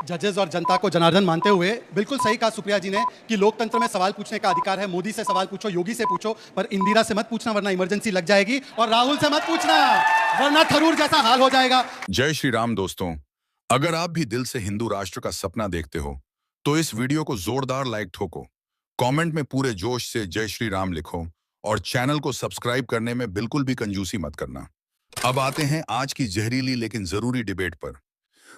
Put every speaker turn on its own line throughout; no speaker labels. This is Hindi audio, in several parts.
जजेस और जनता को जनार्दन मानते हुए बिल्कुल सही कहा सुप्रिया जी ने कि लोकतंत्र में सवाल पूछने का अधिकार है। मोदी से सवाल पूछो, योगी से पूछो, पर इंदिरा से मत पूछना वरना इमरजेंसी लग जाएगी, और राहुल से मत पूछना वरना थरूर जैसा हाल हो जाएगा।
जय श्री राम दोस्तों, अगर आप भी दिल से हिंदू राष्ट्र का सपना देखते हो तो इस वीडियो को जोरदार लाइक ठोको, कमेंट में पूरे जोश से जय श्री राम लिखो और चैनल को सब्सक्राइब करने में बिल्कुल भी कंजूसी मत करना। अब आते हैं आज की जहरीली लेकिन जरूरी डिबेट पर।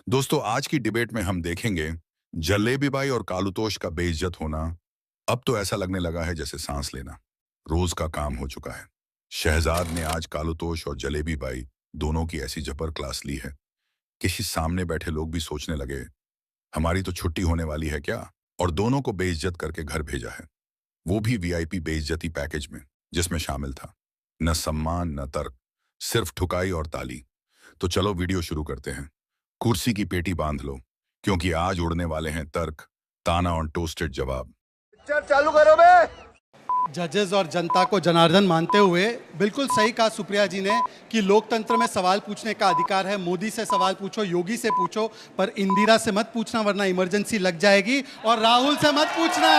दोस्तों, आज की डिबेट में हम देखेंगे जलेबी बाई और कालूतोष का बेइज्जत होना। अब तो ऐसा लगने लगा है जैसे सांस लेना रोज का काम हो चुका है। शहजाद ने आज कालूतोष और जलेबी बाई दोनों की ऐसी जबर क्लास ली है, किसी सामने बैठे लोग भी सोचने लगे हमारी तो छुट्टी होने वाली है क्या, और दोनों को बेइज्जत करके घर भेजा है, वो भी वीआईपी बेइज्जती पैकेज में, जिसमें शामिल था न सम्मान न तर्क, सिर्फ ठुकाई और ताली। तो चलो वीडियो शुरू करते हैं। कुर्सी की पेटी बांध लो क्योंकि आज उड़ने वाले हैं तर्क, ताना और टोस्टेड जवाब।
चालू करो बे।
जजेस और जनता को जनार्दन मानते हुए बिल्कुल सही कहा सुप्रिया जी ने कि लोकतंत्र में सवाल पूछने का अधिकार है। मोदी से सवाल पूछो, योगी से पूछो, पर इंदिरा से मत पूछना वरना इमरजेंसी लग जाएगी, और राहुल से मत पूछना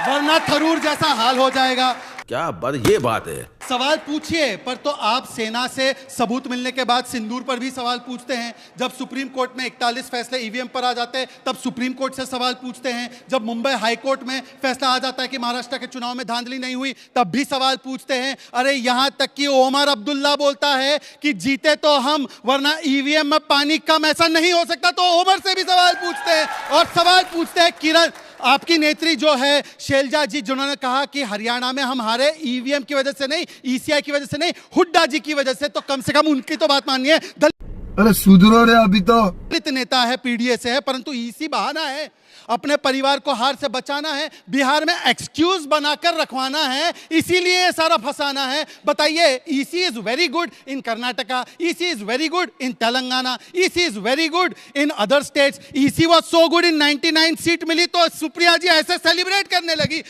वरना थरूर जैसा हाल हो जाएगा।
क्या बात, ये बात है।
सवाल पूछिए, पर तो आप सेना से सबूत मिलने के बाद सिंदूर पर भी सवाल पूछते हैं। जब सुप्रीम कोर्ट में 41 फैसले ईवीएम पर आ जाते हैं तब सुप्रीम कोर्ट से सवाल पूछते हैं। जब मुंबई हाई कोर्ट में फैसला आ जाता है कि महाराष्ट्र के चुनाव में धांधली नहीं हुई तब भी सवाल पूछते हैं। अरे यहां तक कि ओमर अब्दुल्ला बोलता है कि जीते तो हम वरना ईवीएम में पानी कम ऐसा नहीं हो सकता, तो ओमर से भी सवाल पूछते हैं। और सवाल पूछते हैं किरण, आपकी नेत्री जो है शैलजा जी, जिन्होंने कहा कि हरियाणा में हम हारे ईवीएम की वजह से नहीं, ईसीआई की वजह से नहीं, हुड्डा जी की वजह से, तो कम से कम उनकी तो बात मानिए।
अरे सुधरो रे, अभी तो
दलित नेता है, पीडीए से है, परंतु ईसी बहाना है, अपने परिवार को हार से बचाना है, बिहार में एक्सक्यूज बनाकर रखवाना है, इसीलिए ये सारा फंसाना है। बताइए, EC is very good in Karnataka, EC is very good in Telangana, EC is very good in other states, EC was so good in 99 seat मिली तो सुप्रिया जी ऐसे सेलिब्रेट करने लगी।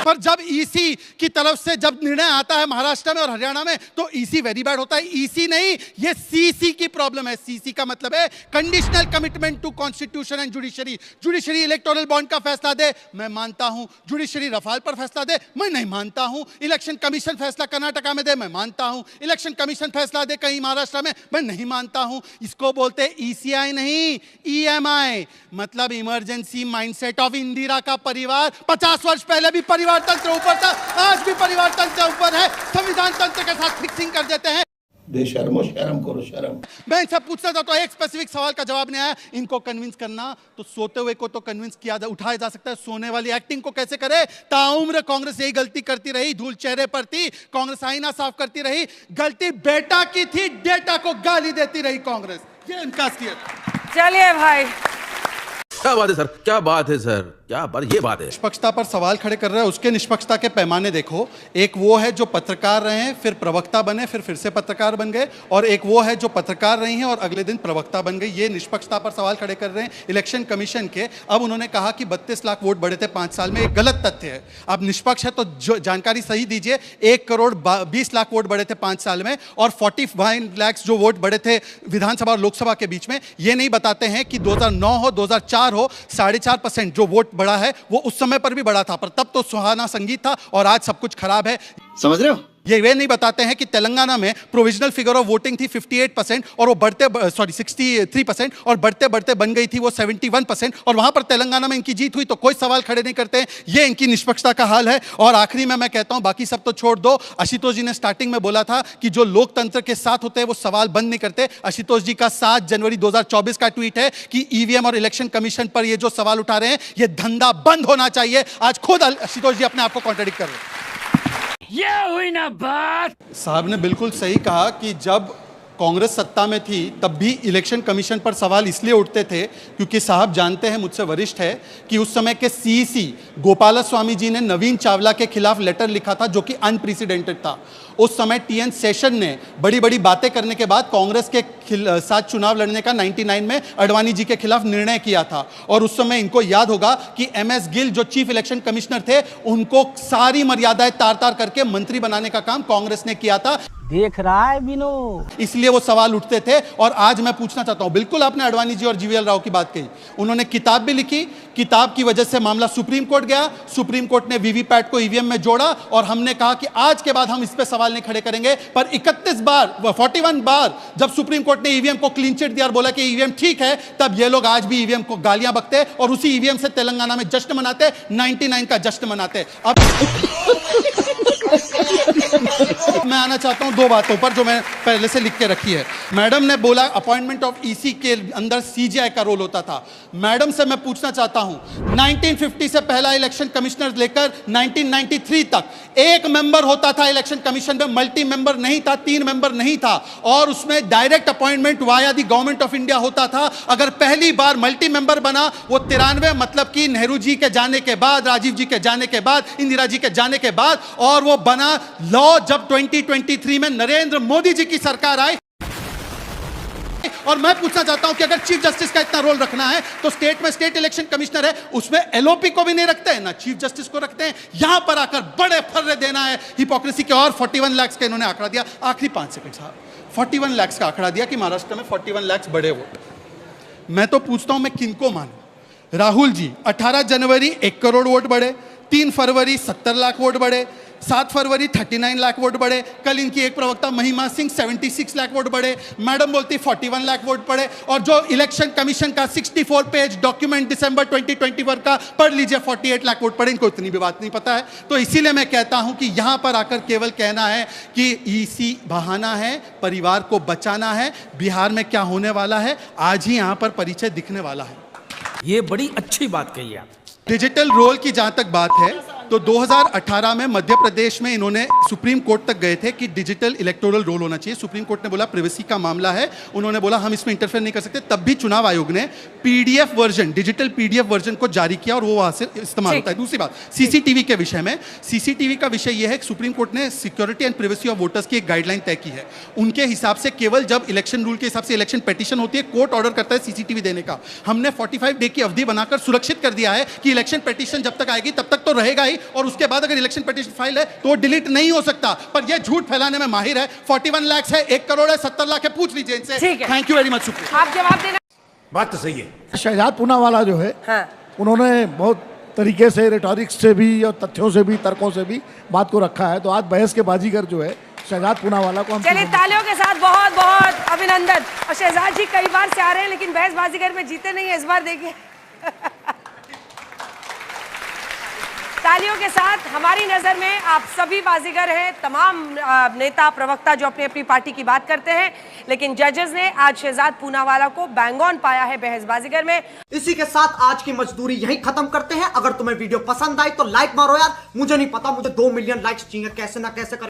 पर जब ईसी की तरफ से जब निर्णय आता है महाराष्ट्र में और हरियाणा में तो ईसी वेरी बैड होता है। ईसी नहीं, ये सीसी की प्रॉब्लम है। सीसी का मतलब है conditional commitment to constitution and judiciary. Judiciary electoral bond का फैसला दे, मैं मानता हूं। जुडिशरी रफाल पर फैसला दे, मैं नहीं मानता हूं। इलेक्शन कमीशन फैसला कर्नाटका में दे, मैं मानता हूं। इलेक्शन कमीशन फैसला दे कहीं महाराष्ट्र में, मैं नहीं मानता हूं। इसको बोलते हैं ईसीआई नहीं, ईएमआई, मतलब इमरजेंसी माइंडसेट ऑफ इंदिरा का परिवार। 50 वर्ष पहले भी परिवार तंत्र ऊपर था, आज भी परिवार तंत्र ऊपर है। संविधान तंत्र के साथ फिक्सिंग कर देते हैं।
बेशर्मो, शर्म करो शर्म।
मैं इनसे पूछना चाहता हूं, एक स्पेसिफिक सवाल का जवाब नहीं आया। इनको कन्विंस करना तो सोते हुए को तो कन्विंस किया उठाया जा सकता है, सोने वाली एक्टिंग को कैसे करे? ताउम्र कांग्रेस यही गलती करती रही, धूल चेहरे पर थी, कांग्रेस आईना साफ करती रही। गलती बेटा की थी, डेटा को गाली देती रही कांग्रेस, ये इनका असलियत।
चलिए भाई,
क्या बात है सर, क्या बात है सर, क्या बात, ये बात है।
निष्पक्षता पर सवाल खड़े कर रहे हैं, उसके निष्पक्षता के पैमाने देखो। एक वो है जो पत्रकार रहे हैं, फिर प्रवक्ता बने, फिर से पत्रकार बन गए, और एक वो है जो पत्रकार रही हैं और अगले दिन प्रवक्ता बन गई। ये निष्पक्षता पर सवाल खड़े कर रहे हैं इलेक्शन कमीशन के। अब उन्होंने कहा कि 32 लाख वोट बढ़े थे 5 साल में, एक गलत तथ्य है। अब निष्पक्ष है तो जो जानकारी सही दीजिए। 1 करोड़ 20 लाख वोट बढ़े थे 5 साल में, और 45 लाख जो वोट बढ़े थे विधानसभा और लोकसभा के बीच में। ये नहीं बताते हैं कि 2009 हो 2004 हो, 4.5% जो वोट बढ़ा है वो उस समय पर भी बढ़ा था, पर तब तो सुहाना संगीत था और आज सब कुछ खराब है।
समझ रहे हो?
ये वे नहीं बताते हैं कि तेलंगाना में प्रोविजनल फिगर ऑफ वोटिंग थी 58% और वो 63% और बढ़ते बढ़ते बन गई थी वो 71%, और वहां पर तेलंगाना में इनकी जीत हुई तो कोई सवाल खड़े नहीं करते हैं। ये इनकी निष्पक्षता का हाल है। और आखिरी में मैं कहता हूं, बाकी सब तो छोड़ दो, आशुतोष जी ने स्टार्टिंग में बोला था कि जो लोकतंत्र के साथ होते हैं वो सवाल बंद नहीं करते। आशुतोष जी का 7 जनवरी 2024 का ट्वीट है कि ईवीएम और इलेक्शन कमीशन पर ये जो सवाल उठा रहे हैं ये धंधा बंद होना चाहिए। आज खुद आशुतोष जी अपने आप को कॉन्ट्रडिक्ट कर रहे हैं।
ये हुई ना बात।
साहब ने बिल्कुल सही कहा कि जब कांग्रेस सत्ता में थी तब भी इलेक्शन कमीशन पर सवाल इसलिए उठते थे क्योंकि साहब जानते हैं, मुझसे वरिष्ठ है, कि उस समय के सीईसी गोपालस्वामी जी ने नवीन चावला के खिलाफ लेटर लिखा था जो कि अनप्रेसिडेंटेड था। उस समय टीएन शेषन ने बड़ी बड़ी बातें करने के बाद कांग्रेस के साथ चुनाव लड़ने का 99 में अडवाणी जी के खिलाफ निर्णय किया था। और उस समय इनको याद होगा कि एमएस गिल जो चीफ इलेक्शन कमिश्नर थे, उनको सारी मर्यादाएं तार तार करके मंत्री बनाने का काम कांग्रेस ने किया था।
देख रहा है बिनो।
इसलिए वो सवाल उठते थे। और आज मैं पूछना चाहता हूं, बिल्कुल आपने अडवाणी जी और जीवीएल राव की बात कही, उन्होंने किताब भी लिखी, किताब की वजह से मामला सुप्रीम कोर्ट गया, सुप्रीम कोर्ट ने वीवीपैट को ईवीएम में जोड़ा और हमने कहा कि आज के बाद हम इस पे सवाल नहीं खड़े करेंगे। पर 41 बार 41 बार जब सुप्रीम कोर्ट ने ईवीएम को क्लीन चिट दिया और बोला कि ईवीएम ठीक है, तब ये लोग आज भी ईवीएम को गालियां बकते और उसी ईवीएम से तेलंगाना में जश्न मनाते, 99 का जश्न मनाते। अब मैं आना चाहता हूं दो बातों पर जो मैं पहले से लिख के रखी है। मैडम ने बोला अपॉइंटमेंट ऑफ ईसी के अंदर सीजीआई का रोल होता था। मैडम से मैं पूछना चाहता हूं, 1950 से पहला इलेक्शन कमिश्नर लेकर 1993 तक एक मेंबर होता था इलेक्शन कमीशन में, मल्टी मेंबर नहीं था, 3 मेंबर नहीं था, और उसमें direct appointment via the government of India होता था। अगर पहली बार मल्टी मेंबर बना वो 93, मतलब कि नेहरू जी के जाने के बाद, राजीव जी के जाने के बाद, इंदिरा जी के जाने के बाद, और वो बना लॉ जब 2023 में नरेंद्र मोदी जी की सरकार आई। और मैं पूछना चाहता हूं कि अगर चीफ जस्टिस का इतना रोल रखना है तो स्टेट में स्टेट इलेक्शन कमिश्नर है, उसमें एलओपी को भी नहीं रखते हैं, ना चीफ जस्टिस को रखते हैं। यहां पर आकर बड़े फर्रे देना है हिपोक्रेसी के। और 41 लाख का इन्होंने आंकड़ा दिया, आखिरी 5 सेकंड साहब, 41 लाख का आंकड़ा दिया कि महाराष्ट्र में 41 लाख बड़े वोट। मैं तो पूछता हूं मैं किनको मानूं? राहुल जी 18 जनवरी 1 करोड़ वोट बढ़े, 3 फरवरी 70 लाख वोट बढ़े, 7 फरवरी 39 लाख वोट बढ़े, कल इनकी एक प्रवक्ता महिमा सिंह 76 लाख वोट बढ़े, मैडम बोलती 41 लाख वोट बढ़े। और जो इलेक्शन कमीशन का 64 पेज डॉक्यूमेंट दिसंबर 2021 का पढ़ लीजिए, 48 लाख वोट पड़े। इनको इतनी भी बात नहीं पता है। तो इसीलिए मैं कहता हूं कि यहां पर आकर केवल कहना है कि ईसी बहाना है, परिवार को बचाना है। बिहार में क्या होने वाला है आज ही यहां पर परिचय दिखने वाला है।
ये बड़ी अच्छी बात कही आप।
डिजिटल रोल की जहां तक बात है तो 2018 में मध्य प्रदेश में इन्होंने सुप्रीम कोर्ट तक गए थे कि डिजिटल इलेक्टोरल रोल होना चाहिए। सुप्रीम कोर्ट ने बोला प्राइवेसी का मामला है, उन्होंने बोला हम इसमें इंटरफेयर नहीं कर सकते। तब भी चुनाव आयोग ने PDF version, digital PDF version को जारी किया और वो वहां से इस्तेमाल होता है। दूसरी बात सीसीटीवी के विषय में, सीसीटीवी का विषय यह है कि सुप्रीम कोर्ट ने security and privacy of voters की एक गाइडलाइन तय की है। उनके हिसाब से केवल जब इलेक्शन रूल के हिसाब से इलेक्शन पिटीशन होती है, कोर्ट ऑर्डर करता है सीसीटीवी देने का। हमने 45 डे की अवधि बनाकर सुरक्षित कर दिया है कि इलेक्शन पिटीशन जब तक आएगी तब तक तो रहेगा ही, और उसके बाद अगर इलेक्शन पिटीशन फाइल है तो डिलीट नहीं हो सकता। पर यह झूठ फैलाने में माहिर है। 41 लाख है, 1 करोड़ है, 70 लाख है, पूछ लीजिए इनसे। Thank you very much. शुक्रिया।
आप जवाब देना।
बात तो सही है।
शहजाद पूनावाला जो है,
हाँ।
उन्होंने बहुत तरीके से रिटॉरिक्स से भी और तथ्यों से भी, तर्कों से भी बात को रखा है। तो आज बहस के बाजीगर जो है शहजाद पूनावाला को हम
चलिए तालियों के साथ बहुत बहुत अभिनंदन। और शहजाद जी कई बार से आ रहे हैं लेकिन बहस बाजीगर में जीते नहीं है इस बार, देखिए। तालियों के साथ हमारी नजर में आप सभी बाजीगर हैं, तमाम नेता प्रवक्ता जो अपनी अपनी पार्टी की बात करते हैं, लेकिन जजेस ने आज शहजाद पूनावाला को बैंग ऑन पाया है बहस बाजीगर में।
इसी के साथ आज की मजदूरी यहीं खत्म करते हैं। अगर तुम्हें वीडियो पसंद आई तो लाइक मारो यार, मुझे नहीं पता, मुझे 2 मिलियन लाइक्स चाहिए, कैसे ना कैसे कर